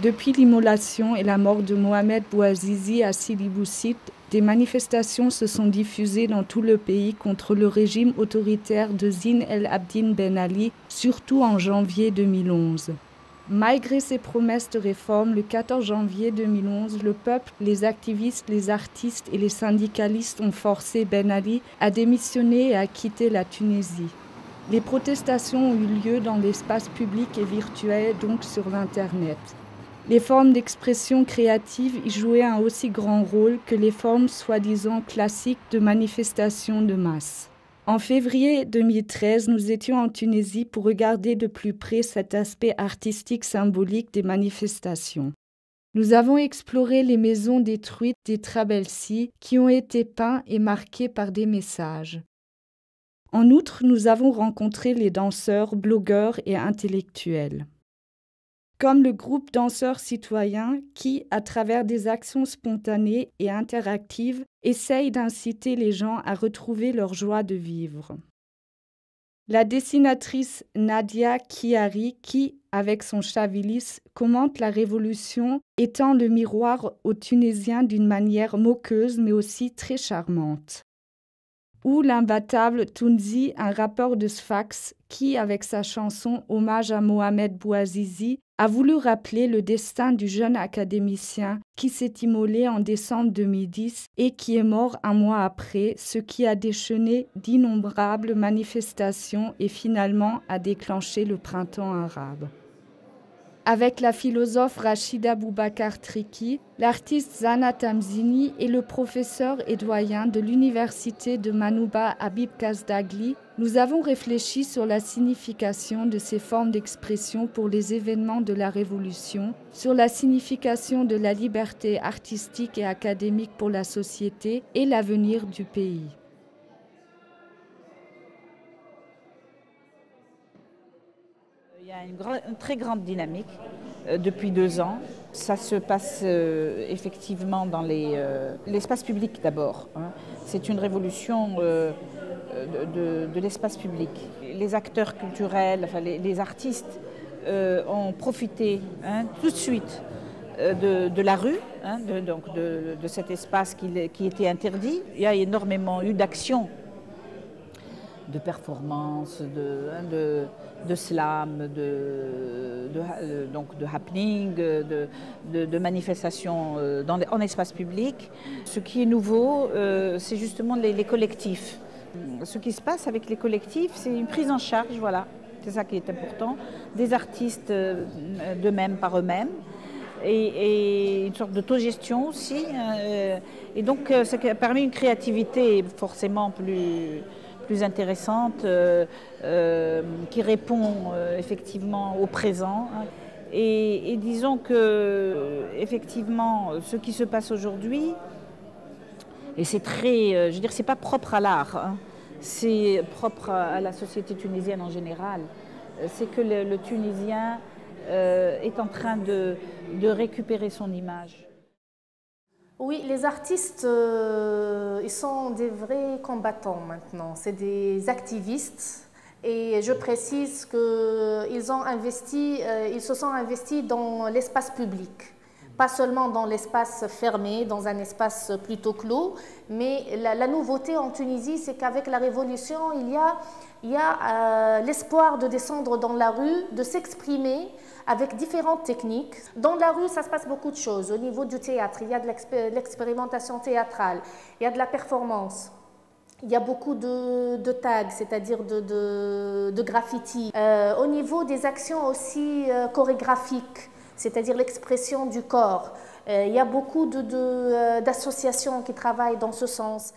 Depuis l'immolation et la mort de Mohamed Bouazizi à Sidi Bouzid, des manifestations se sont diffusées dans tout le pays contre le régime autoritaire de Zine El Abidine Ben Ali, surtout en janvier 2011. Malgré ses promesses de réforme, le 14 janvier 2011, le peuple, les activistes, les artistes et les syndicalistes ont forcé Ben Ali à démissionner et à quitter la Tunisie. Les protestations ont eu lieu dans l'espace public et virtuel, donc sur l'Internet. Les formes d'expression créative y jouaient un aussi grand rôle que les formes soi-disant classiques de manifestations de masse. En février 2013, nous étions en Tunisie pour regarder de plus près cet aspect artistique symbolique des manifestations. Nous avons exploré les maisons détruites des Trabelsi qui ont été peints et marqués par des messages. En outre, nous avons rencontré les danseurs, blogueurs et intellectuels. Comme le groupe Danseurs Citoyens qui, à travers des actions spontanées et interactives, essayent d'inciter les gens à retrouver leur joie de vivre. La dessinatrice Nadia Kiari qui, avec son Chavilis, commente la révolution étant le miroir aux Tunisiens d'une manière moqueuse mais aussi très charmante. Ou l'imbattable Tounzi, un rappeur de Sfax qui, avec sa chanson Hommage à Mohamed Bouazizi, a voulu rappeler le destin du jeune académicien qui s'est immolé en décembre 2010 et qui est mort un mois après, ce qui a déchaîné d'innombrables manifestations et finalement a déclenché le printemps arabe. Avec la philosophe Rachida Boubacar Triki, l'artiste Zana Tamzini et le professeur et doyen de l'université de Manouba Habib Kazdagli, nous avons réfléchi sur la signification de ces formes d'expression pour les événements de la Révolution, sur la signification de la liberté artistique et académique pour la société et l'avenir du pays. Il y a une très grande dynamique depuis 2 ans. Ça se passe effectivement dans l'espace public d'abord. C'est une révolution de l'espace public. Les acteurs culturels, enfin les artistes ont profité tout de suite de la rue, de cet espace qui était interdit. Il y a énormément eu d'actions, de performances, de slam, donc de happening, de manifestations en espace public. Ce qui est nouveau, c'est justement les collectifs. Ce qui se passe avec les collectifs, c'est une prise en charge, voilà, c'est ça qui est important, des artistes d'eux-mêmes par eux-mêmes. Et une sorte d'autogestion aussi. Et donc ça permet une créativité forcément plus intéressante, qui répond effectivement au présent. Et disons que effectivement ce qui se passe aujourd'hui, et c'est très, je veux dire, c'est pas propre à l'art, c'est propre à la société tunisienne en général. C'est que le Tunisien est en train de récupérer son image. Oui, les artistes, ils sont des vrais combattants maintenant. C'est des activistes. Et je précise qu'ils se sont investis dans l'espace public. Pas seulement dans l'espace fermé, dans un espace plutôt clos, mais la nouveauté en Tunisie, c'est qu'avec la révolution, il y a l'espoir de descendre dans la rue, de s'exprimer avec différentes techniques. Dans la rue, ça se passe beaucoup de choses. Au niveau du théâtre, il y a de l'expérimentation théâtrale, il y a de la performance. Il y a beaucoup de tags, c'est-à-dire de graffiti. Au niveau des actions aussi chorégraphiques, c'est-à-dire l'expression du corps. Il y a beaucoup d'associations qui travaillent dans ce sens.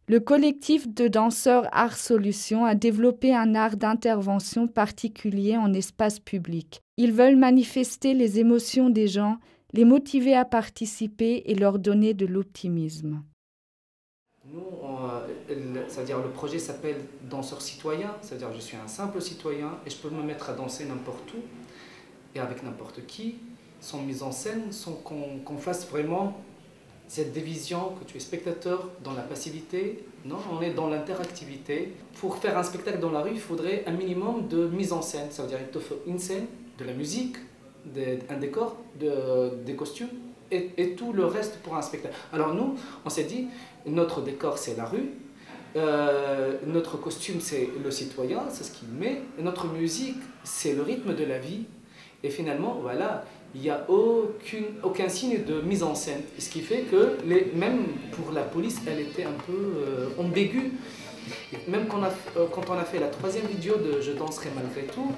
Le collectif de danseurs Art Solutions a développé un art d'intervention particulier en espace public. Ils veulent manifester les émotions des gens, les motiver à participer et leur donner de l'optimisme. Nous, c'est-à-dire le projet s'appelle Danseurs Citoyens, c'est-à-dire je suis un simple citoyen et je peux me mettre à danser n'importe où et avec n'importe qui, sans mise en scène, sans qu'on fasse vraiment cette division que tu es spectateur dans la passivité. Non, on est dans l'interactivité. Pour faire un spectacle dans la rue, il faudrait un minimum de mise en scène. Ça veut dire qu'il te faut une scène, de la musique, un décor, des costumes et tout le reste pour un spectacle. Alors nous, on s'est dit, notre décor c'est la rue, notre costume c'est le citoyen, c'est ce qu'il met, notre musique c'est le rythme de la vie. Et finalement, voilà, il n'y a aucun signe de mise en scène. Ce qui fait que, même pour la police, elle était un peu ambiguë. Même quand on a fait la 3e vidéo de Je danserai malgré tout,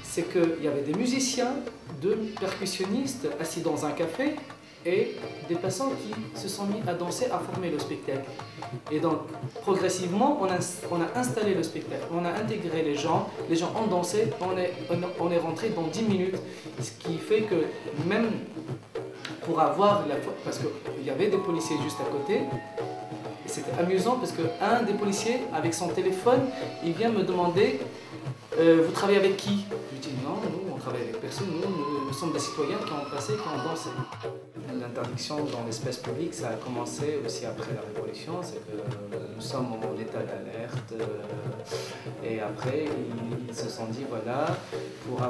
c'est qu'il y avait des musiciens, 2 percussionnistes assis dans un café et des passants qui se sont mis à danser, à former le spectacle. Et donc, progressivement, on a installé le spectacle, on a intégré les gens ont dansé, on est rentré dans 10 minutes. Ce qui fait que même pour avoir parce qu'il y avait des policiers juste à côté, et c'était amusant parce qu'un des policiers, avec son téléphone, il vient me demander vous travaillez avec qui? Je lui dis non, nous on travaille avec personne, nous sommes des citoyens qui ont passé, qui ont dansé. L'interdiction dans l'espace public, ça a commencé aussi après la Révolution, c'est que nous sommes en état d'alerte et après ils se sont dit voilà, pour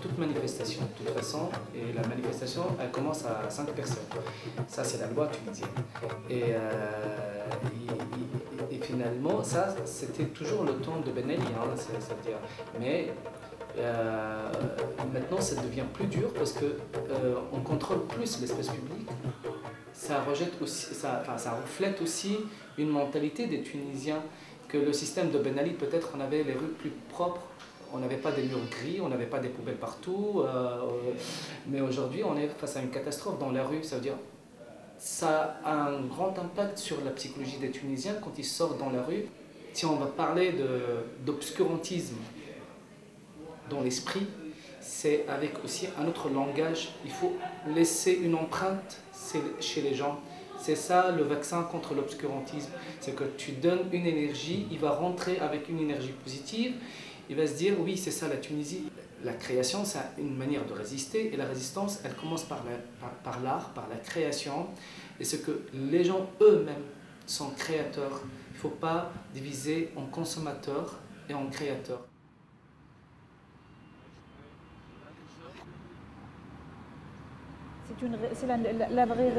toute manifestation, de toute façon, et la manifestation elle commence à 5 personnes. Ça c'est la loi tunisienne. Et finalement, ça, c'était toujours le temps de Ben Ali, hein, c'est-à-dire. Mais maintenant, ça devient plus dur parce qu'on contrôle plus l'espace public. Ça reflète aussi une mentalité des Tunisiens que le système de Ben Ali, peut-être, on avait les rues plus propres. On n'avait pas des murs gris, on n'avait pas des poubelles partout. Mais aujourd'hui, on est face à une catastrophe dans la rue. Ça veut dire ça a un grand impact sur la psychologie des Tunisiens quand ils sortent dans la rue. Si on va parler d'obscurantisme dans l'esprit, c'est avec aussi un autre langage. Il faut laisser une empreinte chez les gens. C'est ça le vaccin contre l'obscurantisme. C'est que tu donnes une énergie, il va rentrer avec une énergie positive. Il va se dire, oui, c'est ça la Tunisie. La création, c'est une manière de résister. Et la résistance, elle commence par l'art, par la création. Et c'est que les gens eux-mêmes sont créateurs. Il ne faut pas diviser en consommateurs et en créateurs. C'est la vraie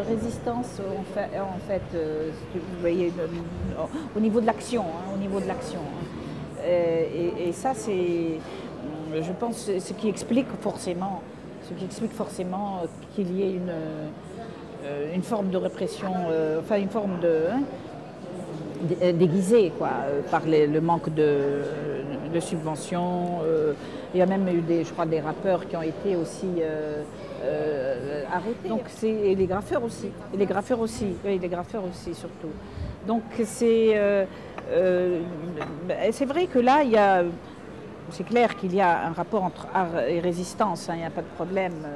résistance, en fait vous voyez, au niveau de l'action, hein, au niveau de l'action. Hein. Et ça, c'est, je pense, ce qui explique forcément qu'il y ait une forme de répression, enfin une forme déguisée, quoi, par le manque de subventions. Il y a même eu je crois, des rappeurs qui ont été aussi arrêtés. Donc et les graffeurs aussi. Et les graffeurs aussi. Oui, les graffeurs aussi surtout. Donc c'est vrai que là, c'est clair qu'il y a un rapport entre art et résistance, hein, il n'y a pas de problème.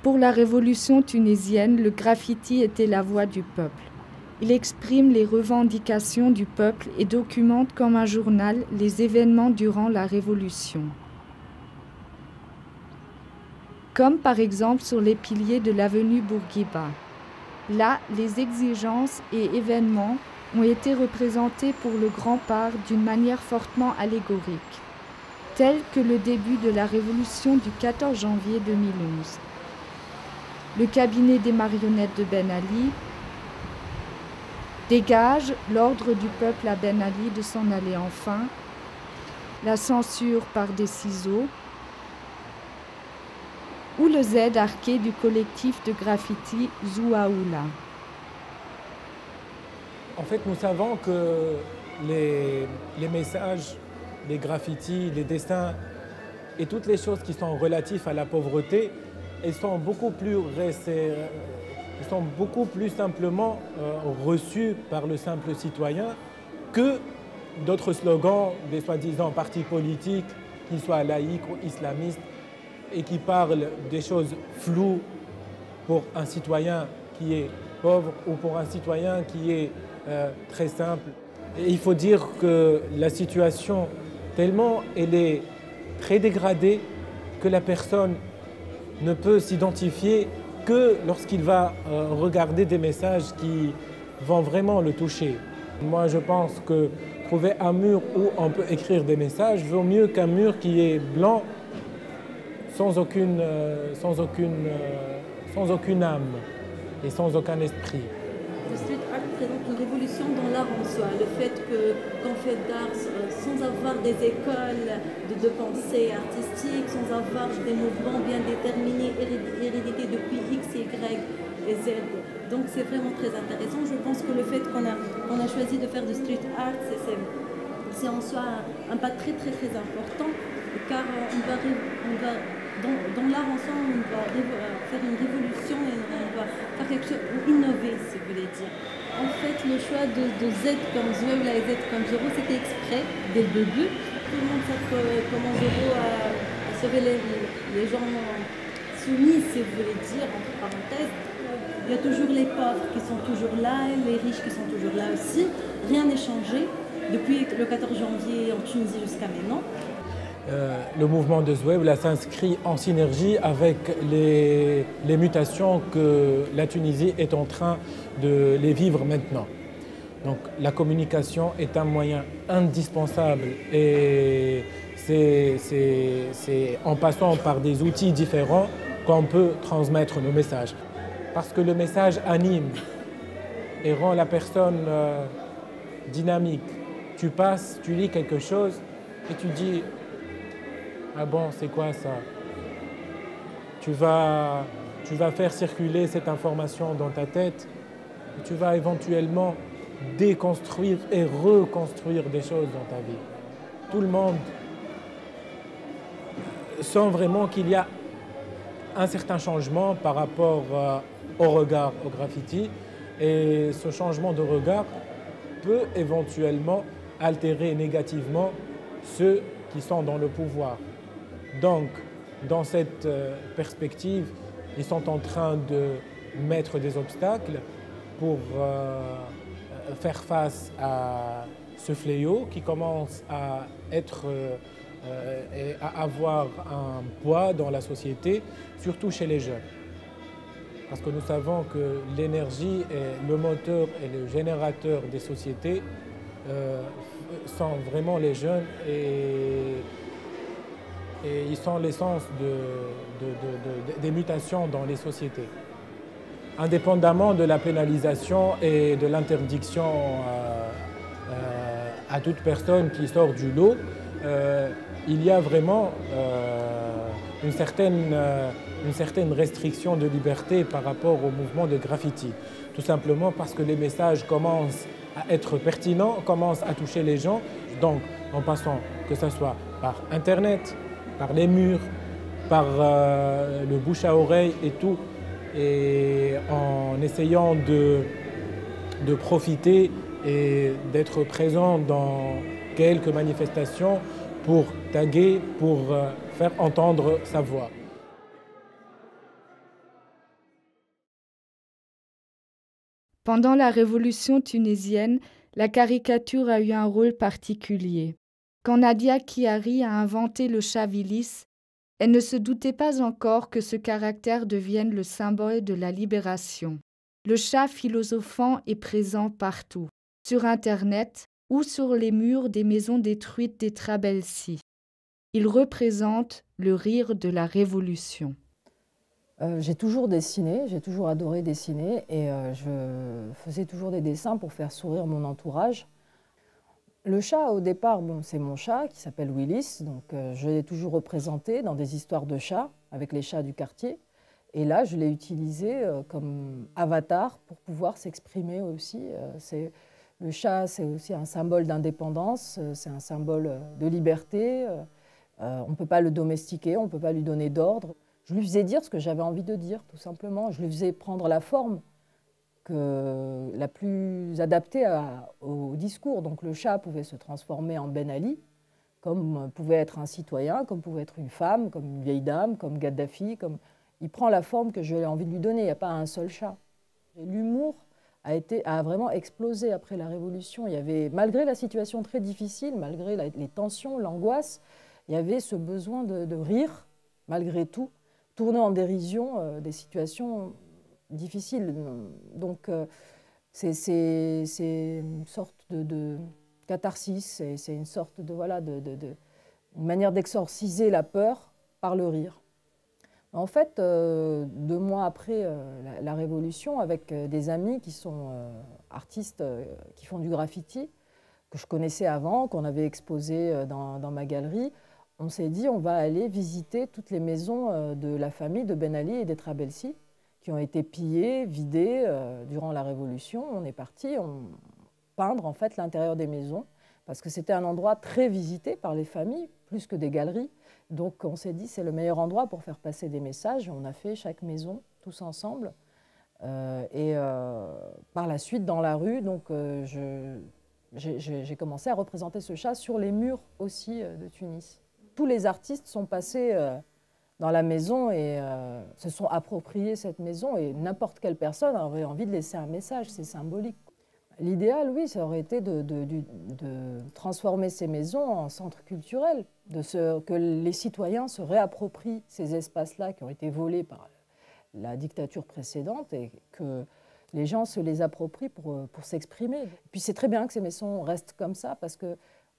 Pour la révolution tunisienne, le graffiti était la voix du peuple. Il exprime les revendications du peuple et documente comme un journal les événements durant la révolution. Comme par exemple sur les piliers de l'avenue Bourguiba. Là, les exigences et événements ont été représentés pour le grand part d'une manière fortement allégorique, tel que le début de la révolution du 14 janvier 2011. Le cabinet des marionnettes de Ben Ali dégage l'ordre du peuple à Ben Ali de s'en aller enfin, la censure par des ciseaux, ou le Z arqué du collectif de graffiti Zouaoula. En fait, nous savons que les messages, les graffitis, les dessins et toutes les choses qui sont relatives à la pauvreté, elles sont beaucoup plus simplement reçues par le simple citoyen que d'autres slogans des soi-disant partis politiques, qu'ils soient laïcs ou islamistes, et qui parlent des choses floues pour un citoyen qui est pauvre ou pour un citoyen qui est très simple. Et il faut dire que la situation, tellement elle est très dégradée que la personne ne peut s'identifier que lorsqu'il va regarder des messages qui vont vraiment le toucher. Moi, je pense que trouver un mur où on peut écrire des messages vaut mieux qu'un mur qui est blanc sans aucune âme et sans aucun esprit. Le street art présente une révolution dans l'art en soi. Le fait qu'on fait d'art sans avoir des écoles de pensée artistique, sans avoir des mouvements bien déterminés, hérédités depuis X, Y et Z. Donc c'est vraiment très intéressant. Je pense que le fait qu'on a choisi de faire du street art, c'est en soi un pas très important, car dans l'art en soi, on va faire une révolution et on va faire quelque chose, innover, si vous voulez dire. En fait, le choix de Z comme Zwevla et Z comme Zoro, c'était exprès dès le début. Tout le monde sait comment Zoro a sauvé les gens soumis, si vous voulez dire, entre parenthèses. Il y a toujours les pauvres qui sont toujours là, les riches qui sont toujours là aussi. Rien n'est changé depuis le 14 janvier en Tunisie jusqu'à maintenant. Le mouvement de Zwevla s'inscrit en synergie avec les mutations que la Tunisie est en train de les vivre maintenant. Donc la communication est un moyen indispensable et c'est en passant par des outils différents qu'on peut transmettre nos messages. Parce que le message anime et rend la personne dynamique. Tu passes, tu lis quelque chose et tu dis « Ah bon, c'est quoi ça ?» Tu vas faire circuler cette information dans ta tête et tu vas éventuellement déconstruire et reconstruire des choses dans ta vie. Tout le monde sent vraiment qu'il y a un certain changement par rapport au regard au graffiti et ce changement de regard peut éventuellement altérer négativement ceux qui sont dans le pouvoir. Donc, dans cette perspective, ils sont en train de mettre des obstacles pour faire face à ce fléau qui commence à avoir un poids dans la société, surtout chez les jeunes. Parce que nous savons que l'énergie est le moteur et le générateur des sociétés sont vraiment les jeunes et ils sont l'essence des mutations dans les sociétés. Indépendamment de la pénalisation et de l'interdiction à toute personne qui sort du lot, il y a vraiment une certaine restriction de liberté par rapport au mouvement de graffiti. Tout simplement parce que les messages commencent à être pertinents, commencent à toucher les gens. Donc, en passant, que ce soit par Internet, par les murs, par le bouche à oreille et tout, et en essayant de profiter et d'être présent dans quelques manifestations pour taguer, pour faire entendre sa voix. Pendant la révolution tunisienne, la caricature a eu un rôle particulier. Quand Nadia Chiari a inventé le chavilis, elle ne se doutait pas encore que ce caractère devienne le symbole de la libération. Le chat philosophant est présent partout, sur Internet ou sur les murs des maisons détruites des Trabelsi. Il représente le rire de la révolution. J'ai toujours dessiné, j'ai toujours adoré dessiner et je faisais toujours des dessins pour faire sourire mon entourage. Le chat, au départ, bon, c'est mon chat qui s'appelle Willis, donc je l'ai toujours représenté dans des histoires de chats avec les chats du quartier. Et là, je l'ai utilisé comme avatar pour pouvoir s'exprimer aussi. Le chat, c'est aussi un symbole d'indépendance, c'est un symbole de liberté. On ne peut pas le domestiquer, on ne peut pas lui donner d'ordre. Je lui faisais dire ce que j'avais envie de dire, tout simplement. Je lui faisais prendre la forme la plus adaptée au discours. Donc le chat pouvait se transformer en Ben Ali, comme pouvait être un citoyen, comme pouvait être une femme, comme une vieille dame, comme Gaddafi. Il prend la forme que j'ai envie de lui donner, il n'y a pas un seul chat. L'humour a vraiment explosé après la Révolution. Il y avait, malgré la situation très difficile, malgré les tensions, l'angoisse, il y avait ce besoin de rire, malgré tout, tourner en dérision des situations difficiles. Donc c'est une sorte de catharsis, c'est une sorte de, voilà, une manière d'exorciser la peur par le rire. En fait, 2 mois après la Révolution, avec des amis qui sont artistes qui font du graffiti, que je connaissais avant, qu'on avait exposé dans ma galerie, on s'est dit on va aller visiter toutes les maisons de la famille de Ben Ali et des Trabelsi qui ont été pillées, vidées durant la Révolution. On est parti peindre en fait l'intérieur des maisons parce que c'était un endroit très visité par les familles, plus que des galeries. Donc on s'est dit c'est le meilleur endroit pour faire passer des messages. On a fait chaque maison tous ensemble. Par la suite, dans la rue, donc, j'ai commencé à représenter ce chat sur les murs aussi de Tunis. Tous les artistes sont passés dans la maison et se sont appropriés cette maison et n'importe quelle personne aurait envie de laisser un message, c'est symbolique. L'idéal, oui, ça aurait été de transformer ces maisons en centres culturels, que les citoyens se réapproprient ces espaces-là qui ont été volés par la dictature précédente et que les gens se les approprient pour s'exprimer. Et puis c'est très bien que ces maisons restent comme ça parce que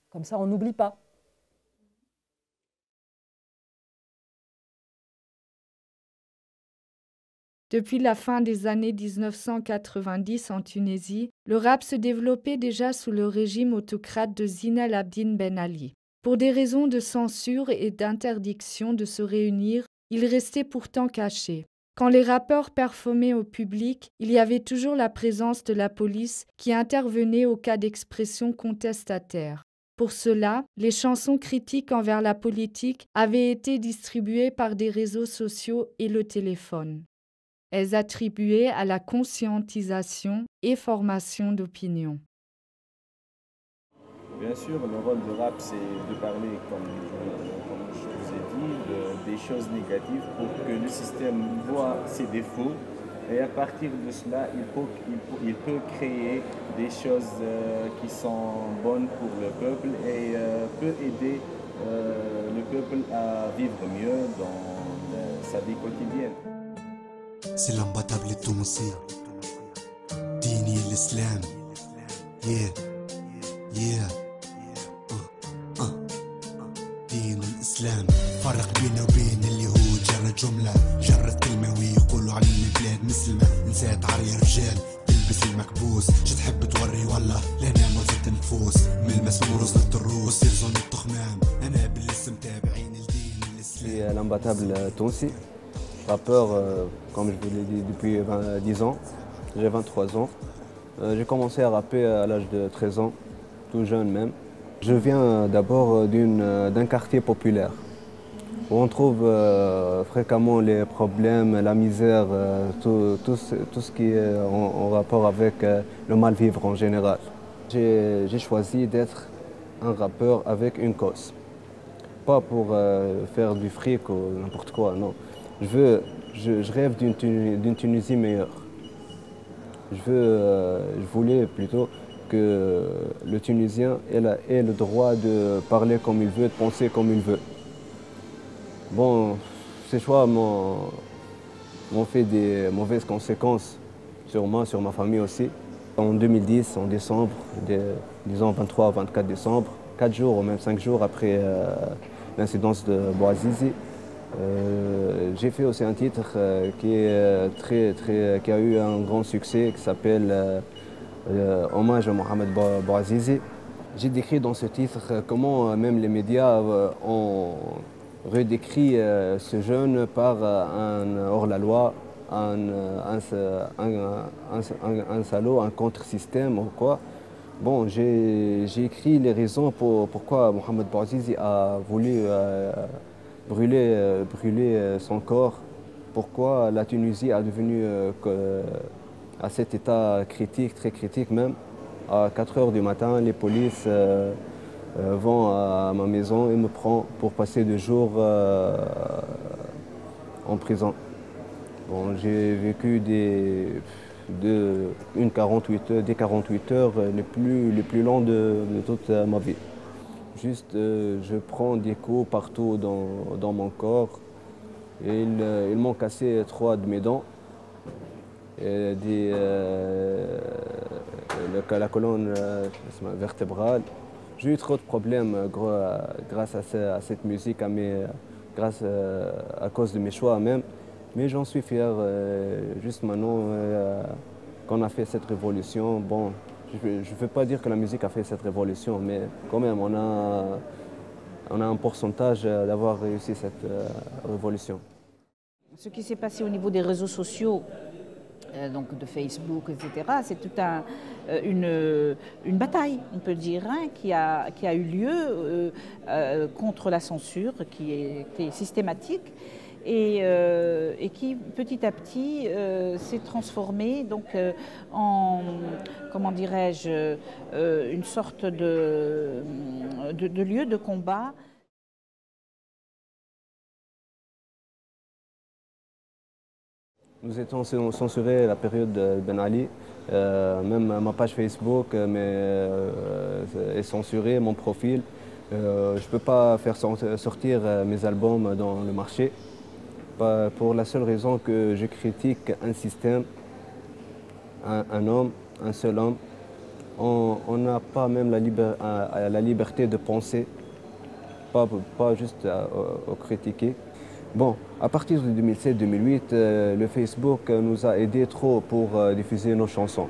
comme ça on n'oublie pas. Depuis la fin des années 1990 en Tunisie, le rap se développait déjà sous le régime autocrate de Zine El Abidine Ben Ali. Pour des raisons de censure et d'interdiction de se réunir, il restait pourtant caché. Quand les rappeurs performaient au public, il y avait toujours la présence de la police qui intervenait au cas d'expression contestataire. Pour cela, les chansons critiques envers la politique avaient été distribuées par des réseaux sociaux et le téléphone. Elles attribuaient à la conscientisation et formation d'opinion. Bien sûr, le rôle du rap, c'est de parler, comme je vous ai dit, des choses négatives pour que le système voit ses défauts. Et à partir de cela, il peut créer des choses qui sont bonnes pour le peuple et peut aider le peuple à vivre mieux dans sa vie quotidienne. C'est l'imbattable التونسي ديني الإسلام دين الإسلام فرق بينه وبين اليهود جرد جملة جرد كلمة ويقولوا على البلاد مسلمة نسات عري رجال تلبس المكبوس شو تحب توري والله لنا مرزة النفوس من المسمور وصلت الروس يرزون التخمام أنا بالاسم تابعين الدين الإسلام. L'imbattable Tonsi, rappeur, comme je vous l'ai dit, depuis 10 ans. J'ai 23 ans. J'ai commencé à rapper à l'âge de 13 ans, tout jeune même. Je viens d'abord d'un quartier populaire où on trouve fréquemment les problèmes, la misère, tout ce qui est en rapport avec le mal-vivre en général. J'ai choisi d'être un rappeur avec une cause. Pas pour faire du fric ou n'importe quoi, non. Je rêve d'une Tunisie meilleure. Je voulais plutôt que le Tunisien ait le droit de parler comme il veut, de penser comme il veut. Bon, ces choix m'ont fait des mauvaises conséquences sur moi, sur ma famille aussi. En 2010, en décembre, disons 23 ou 24 décembre, 4 jours ou même 5 jours après l'incidence de Bouazizi, j'ai fait aussi un titre qui a eu un grand succès, qui s'appelle Hommage à Mohamed Bouazizi. J'ai décrit dans ce titre comment même les médias ont redécrit ce jeune par un hors-la-loi, un salaud, un contre-système ou quoi. Bon, j'ai écrit les raisons pourquoi Mohamed Bouazizi a voulu brûler son corps, pourquoi la Tunisie a devenu à cet état critique, très critique même. À 4 h du matin, les polices vont à ma maison et me prennent pour passer 2 jours en prison. Bon, j'ai vécu des 48 heures les plus longues de toute ma vie. Juste, je prends des coups partout dans mon corps. Et ils m'ont cassé 3 de mes dents, et la colonne vertébrale. J'ai eu trop de problèmes grâce à cette musique, à cause de mes choix même. Mais j'en suis fier juste maintenant qu'on a fait cette révolution. Bon, je ne veux pas dire que la musique a fait cette révolution, mais quand même, on a un pourcentage d'avoir réussi cette révolution. Ce qui s'est passé au niveau des réseaux sociaux, donc de Facebook, etc., c'est toute une bataille, on peut dire, hein, qui a eu lieu contre la censure, qui est systématique et qui petit à petit s'est transformée donc, en, comment dirais-je, une sorte de lieu de combat. Nous étions censurés à la période de Ben Ali. Même ma page Facebook est censurée, mon profil. Je ne peux pas faire sortir mes albums dans le marché pour la seule raison que je critique un système, un homme, un seul homme. On n'a pas même la liberté de penser, pas juste à critiquer. Bon, à partir de 2007-2008, le Facebook nous a aidés trop pour diffuser nos chansons.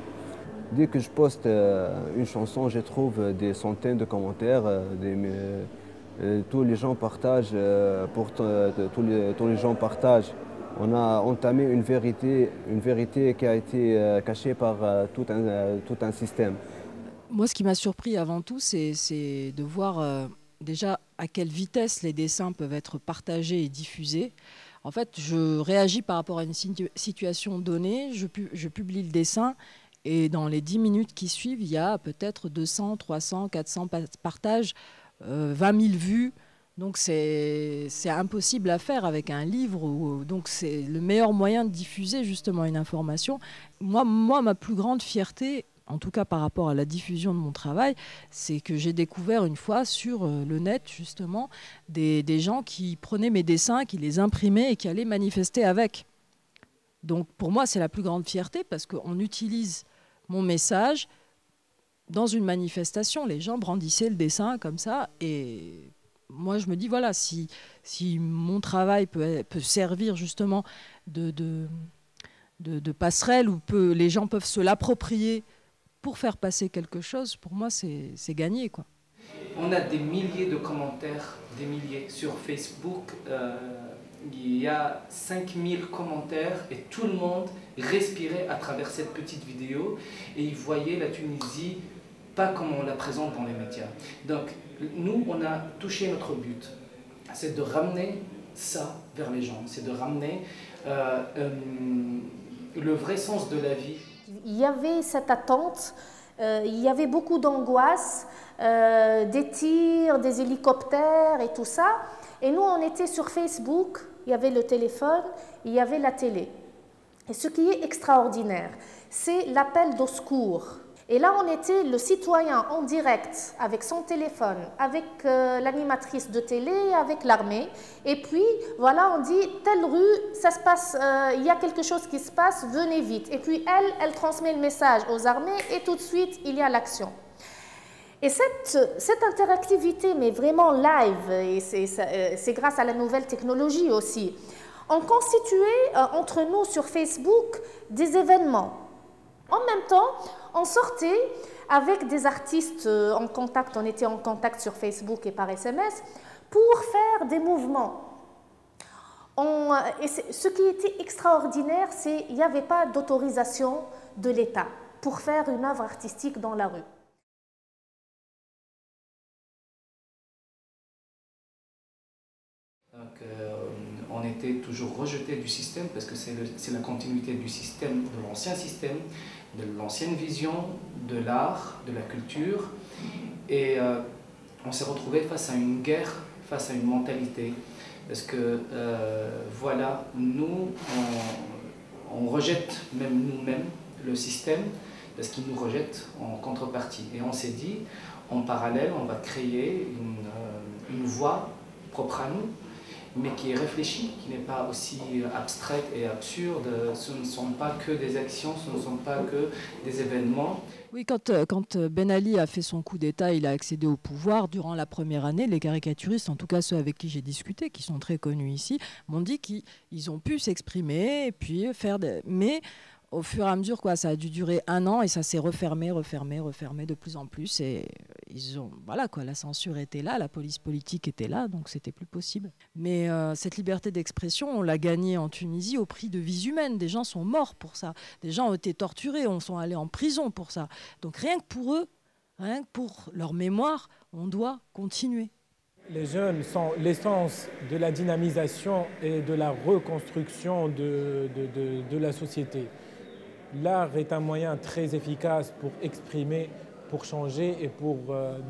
Dès que je poste une chanson, je trouve des centaines de commentaires. Tous les gens partagent, tous les gens partagent. On a entamé une vérité qui a été cachée par tout un système. Moi, ce qui m'a surpris avant tout, c'est de voir déjà à quelle vitesse les dessins peuvent être partagés et diffusés. En fait, je réagis par rapport à une situation donnée, je publie le dessin et dans les 10 minutes qui suivent, il y a peut-être 200, 300, 400 partages, 20 000 vues. Donc c'est impossible à faire avec un livre. Donc c'est le meilleur moyen de diffuser justement une information. Moi, ma plus grande fierté, en tout cas par rapport à la diffusion de mon travail, c'est que j'ai découvert une fois sur le net, justement, des gens qui prenaient mes dessins, qui les imprimaient et qui allaient manifester avec. Donc pour moi, c'est la plus grande fierté parce qu'on utilise mon message dans une manifestation. Les gens brandissaient le dessin comme ça et moi, je me dis, voilà, si mon travail peut servir justement de passerelle où les gens peuvent se l'approprier pour faire passer quelque chose, pour moi, c'est gagné, quoi. On a des milliers de commentaires, des milliers. Sur Facebook, il y a 5000 commentaires et tout le monde respirait à travers cette petite vidéo et il voyait la Tunisie pas comme on la présente dans les médias. Donc, nous, on a touché notre but. C'est de ramener ça vers les gens, c'est de ramener le vrai sens de la vie. Il y avait cette attente, il y avait beaucoup d'angoisse, des tirs, des hélicoptères et tout ça. Et nous, on était sur Facebook, il y avait le téléphone, il y avait la télé. Et ce qui est extraordinaire, c'est l'appel au secours. Et là, on était le citoyen en direct avec son téléphone, avec l'animatrice de télé, avec l'armée. Et puis, voilà, on dit, telle rue, ça se passe, il y a quelque chose qui se passe, venez vite. Et puis, elle transmet le message aux armées et tout de suite, il y a l'action. Et cette interactivité, mais vraiment live, et c'est grâce à la nouvelle technologie aussi, on constituait entre nous sur Facebook des événements. En même temps, on sortait avec des artistes en contact, on était en contact sur Facebook et par SMS, pour faire des mouvements. Et ce qui était extraordinaire, c'est qu'il n'y avait pas d'autorisation de l'État pour faire une œuvre artistique dans la rue. Donc, on était toujours rejeté du système parce que c'est la continuité du système, de l'ancien système, de l'ancienne vision, de l'art, de la culture. Et on s'est retrouvé face à une guerre, face à une mentalité. Parce que, voilà, nous, on rejette même nous-mêmes le système parce qu'il nous rejette en contrepartie. Et on s'est dit, en parallèle, on va créer une voie propre à nous. mais qui est réfléchie, qui n'est pas aussi abstraite et absurde. Ce ne sont pas que des actions, ce ne sont pas que des événements. Oui, quand Ben Ali a fait son coup d'État, il a accédé au pouvoir. Durant la première année, les caricaturistes, en tout cas ceux avec qui j'ai discuté, qui sont très connus ici, m'ont dit qu'ils ont pu s'exprimer et puis faire des... Mais au fur et à mesure, ça a dû durer 1 an et ça s'est refermé de plus en plus. Et la censure était là, la police politique était là, donc c'était plus possible. Mais cette liberté d'expression, on l'a gagnée en Tunisie au prix de vies humaines. Des gens sont morts pour ça. Des gens ont été torturés, sont allés en prison pour ça. Donc rien que pour eux, rien que pour leur mémoire, on doit continuer. Les jeunes sont l'essence de la dynamisation et de la reconstruction de la société. L'art est un moyen très efficace pour exprimer, pour changer et pour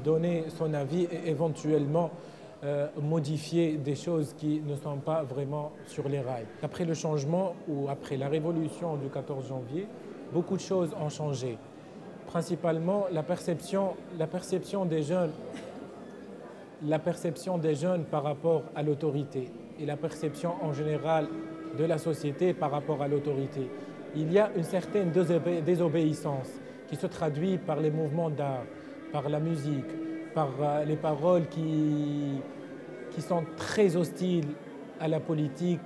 donner son avis et éventuellement modifier des choses qui ne sont pas vraiment sur les rails. Après le changement ou après la révolution du 14 janvier, beaucoup de choses ont changé. Principalement la perception des jeunes par rapport à l'autorité et la perception en général de la société par rapport à l'autorité. Il y a une certaine désobéissance qui se traduit par les mouvements d'art, par la musique, par les paroles qui sont très hostiles à la politique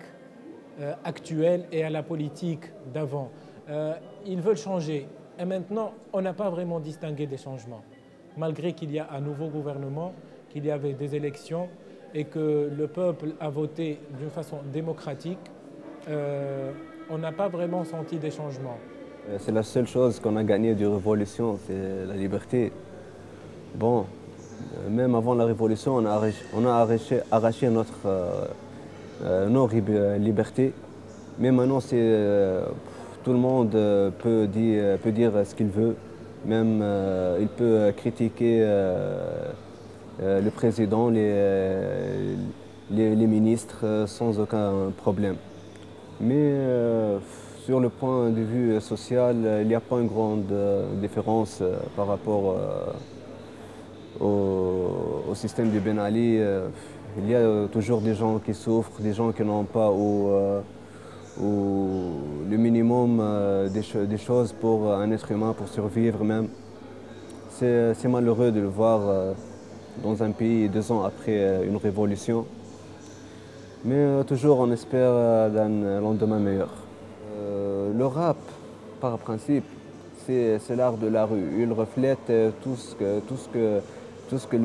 actuelle et à la politique d'avant. Ils veulent changer et maintenant on n'a pas vraiment distingué des changements. Malgré qu'il y a un nouveau gouvernement, qu'il y avait des élections et que le peuple a voté d'une façon démocratique, on n'a pas vraiment senti des changements. C'est la seule chose qu'on a gagnée de la révolution, c'est la liberté. Bon, même avant la révolution, on a arraché nos libertés. Mais maintenant, tout le monde peut dire ce qu'il veut. Même il peut critiquer le président, les ministres sans aucun problème. Mais sur le point de vue social, il n'y a pas une grande différence par rapport au système de Ben Ali. Il y a toujours des gens qui souffrent, des gens qui n'ont pas le minimum des choses pour un être humain, pour survivre même. C'est malheureux de le voir dans un pays 2 ans après une révolution. Mais toujours on espère d'un lendemain meilleur. Le rap, par principe, c'est l'art de la rue. Il reflète tout ce que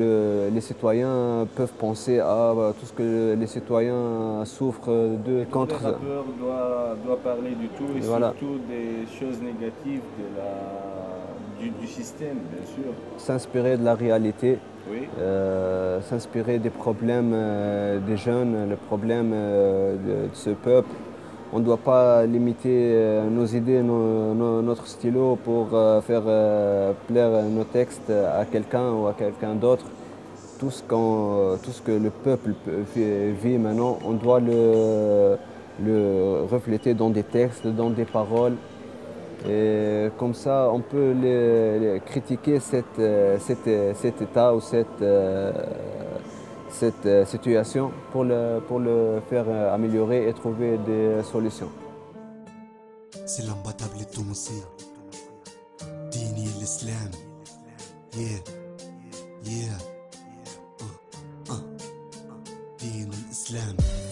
les citoyens peuvent penser à, tout ce que les citoyens souffrent de contre. Le rappeur doit parler du tout et surtout des choses négatives du système, bien sûr. S'inspirer de la réalité. Oui. S'inspirer des problèmes des jeunes, les problèmes de ce peuple. On ne doit pas limiter nos idées, notre stylo pour faire plaire nos textes à quelqu'un ou à quelqu'un d'autre. Tout ce que le peuple vit maintenant, on doit le refléter dans des textes, dans des paroles. Et comme ça, on peut critiquer cet état ou cette situation pour le faire améliorer et trouver des solutions.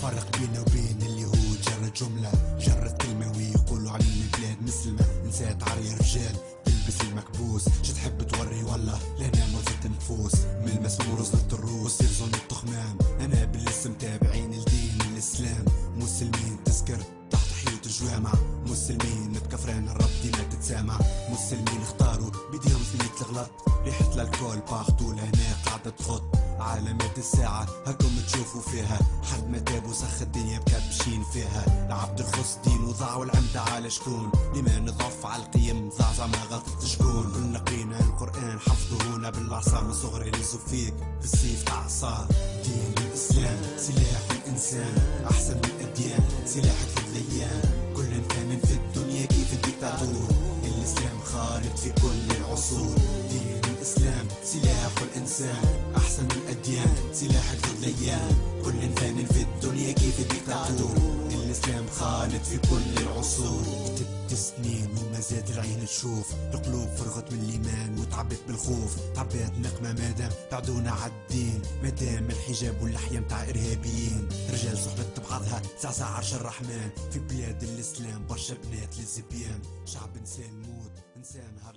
فرق بينا وبين اليهود جرد جملة جرد كلمة ويقولوا علينا بلاد مسلمة نسات عري رجال تلبس المكبوس شو تحب توري والله لنا مرزة النفوس من المسمور وصلت الروس يصير ظن التخمام أنا بالاسم تابعين الدين الإسلام مسلمين تذكر تحت حيوط الجوامع مسلمين متكفرين الرب ديما تتسامع مسلمين اختاروا بديهم سنية الغلط ريحة الكول باختو لهنا قاعدة تخط علامات الساعة هكم تشوفوا فيها حد ما تاب وسخ الدنيا مكبشين فيها العبد الخص دين وضع والعمدة على شكون لما نضف على القيم زعزع ما غلطت شكون كنا قرينا القرآن حفظه هنا بالعصا من صغري لزفيك في السيف تعصا دين الإسلام سلاح الإنسان أحسن من الأديان سلاح الفضليان كل فان في الدنيا كيف الدكتاتور الإسلام خالد في كل العصور دين الإسلام سلاح الإنسان أحسن من الأديان سلاح الفضليان كل فان في الدنيا تحولت في كل العصور. كتبت سنين وما زاد العين تشوف، القلوب فرغت من الإيمان وتعبت بالخوف. تعبت نقمة مادام بعدونا عالدين، مادام الحجاب واللحية متاع إرهابيين. رجال صحبت ببعضها زعزع عرش الرحمن، في بلاد الإسلام برشا بنات للزبيان. شعب إنسان موت إنسان هار